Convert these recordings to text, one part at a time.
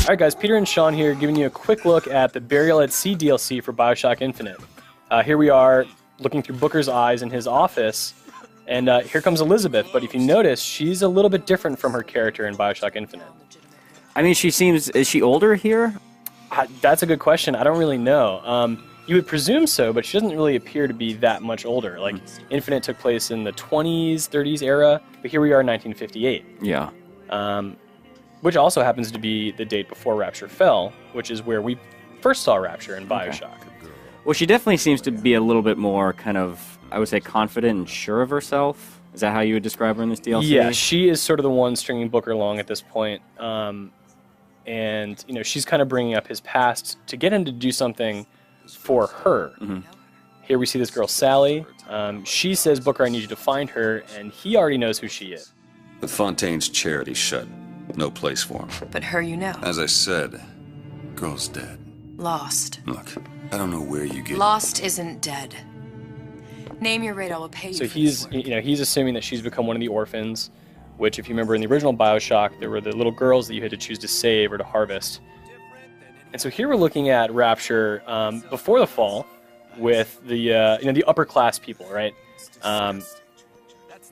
Alright guys, Peter and Sean here giving you a quick look at the Burial at Sea DLC for BioShock Infinite. Here we are looking through Booker's eyes in his office, and here comes Elizabeth, but if you notice, she's a little bit different from her character in BioShock Infinite. I mean, is she older here? That's a good question, I don't really know. You would presume so, but she doesn't really appear to be that much older. Like, Infinite took place in the 20s, 30s era, but here we are in 1958. Yeah. Which also happens to be the date before Rapture fell, which is where we first saw Rapture in BioShock. Okay. Well, she definitely seems to be a little bit more kind of, I would say, confident and sure of herself. Is that how you would describe her in this DLC? Yeah, she is sort of the one stringing Booker along at this point. And, you know, she's kind of bringing up his past to get him to do something for her. Mm-hmm. Here we see this girl, Sally. She says, Booker, I need you to find her, and he already knows who she is. But Fontaine's charity's shut. No place for him. But her you know. As I said, girl's dead. Lost. Look, I don't know where you get... Lost isn't dead. Name your rate, I will pay you. So he's assuming that she's become one of the orphans, which, if you remember in the original BioShock, there were the little girls that you had to choose to save or to harvest. And so here we're looking at Rapture before the fall, with the the upper class people, right?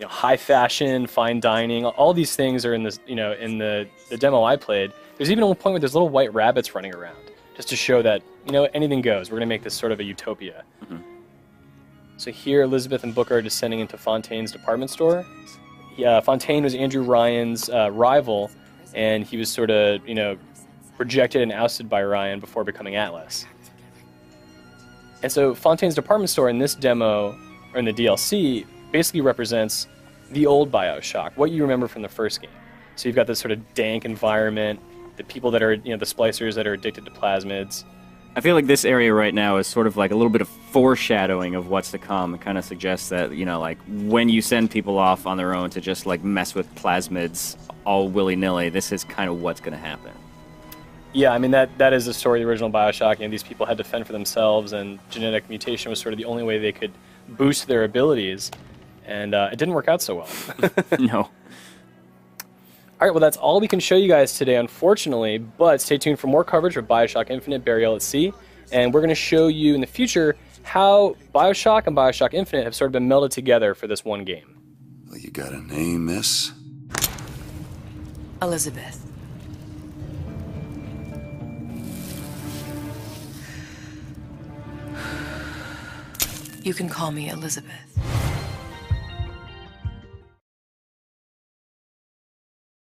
High fashion, fine dining, all these things are in this, in the demo I played. There's even one point where there's little white rabbits running around, just to show that, anything goes. We're going to make this sort of a utopia. Mm-hmm. So here, Elizabeth and Booker are descending into Fontaine's department store. Fontaine was Andrew Ryan's rival, and he was sort of, rejected and ousted by Ryan before becoming Atlas. And so Fontaine's department store in this demo, or in the DLC, basically represents the old BioShock, what you remember from the first game. So you've got this sort of dank environment, the people that are, the splicers that are addicted to plasmids. I feel like this area right now is sort of like a little bit of foreshadowing of what's to come. It kind of suggests that, like when you send people off on their own to just like mess with plasmids all willy-nilly, this is kind of what's going to happen. Yeah, I mean, that is the story of the original BioShock. These people had to fend for themselves, and genetic mutation was sort of the only way they could boost their abilities. And it didn't work out so well. No. All right, well, that's all we can show you guys today, unfortunately. But stay tuned for more coverage of BioShock Infinite Burial at Sea. And we're going to show you in the future how BioShock and BioShock Infinite have sort of been melded together for this one game. Well, you got a name, miss? Elizabeth. You can call me Elizabeth.